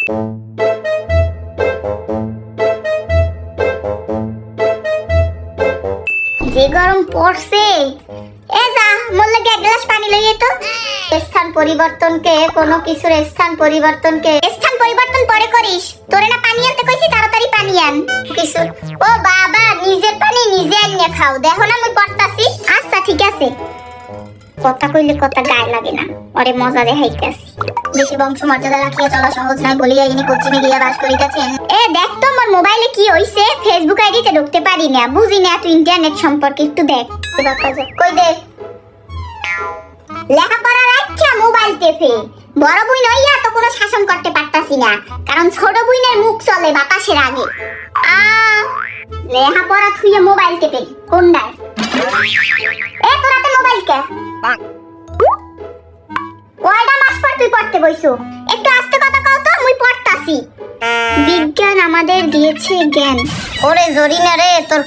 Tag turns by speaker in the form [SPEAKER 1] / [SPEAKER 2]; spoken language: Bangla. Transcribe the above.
[SPEAKER 1] যে গরম পড়ছে, এ যা মোর লাগে এক গ্লাস পানি লইয়ে তো। স্থান পরিবর্তনকে স্থান পরিবর্তন পরে করিস। তোরে না পানি আনতে কইছি, তাড়াতাড়ি পানি আন। কিছু ও বাবা, নিজের পানি নিজে আনিয়ে খাও। দেখো না আমি পড়তাছি। আচ্ছা ঠিক আছে, কথা কইলে কথা গায়ে লাগে না, ওরে মজা দেখাইতেছি। বেশি বংশ মর্যাদা রাখিয়া চলা সহজ নয় বলিয়া ইনি কোচিনে গিয়া বাস করিতেছেন। এ দেখ তো মোর মোবাইলে কি হইছে, ফেসবুক আইডিতে ঢুকতে পারি না, বুঝি না তুই ইন্টারনেট সম্পর্কে, একটু দেখ। কই দে লেখাপড়া রাখা মোবাইল টেপে। বড় বুই নইয়া তো কোনো শাসন করতে পারতাছি না, কারণ ছোট বুইনের মুখ চলে বাতাসের আগে। লেখাপড়া থুইয়া মোবাইল টেপে কোনটায়? এ তোরাতে মোবাইল কে? কয়টা মাস পর তুই পড়তে বইছো? একটু আস্তে কথা কও তো, মুই পড়তাছি। বিজ্ঞান আমাদের দিয়েছে জ্ঞান। ওরে জরিনা রে, তোর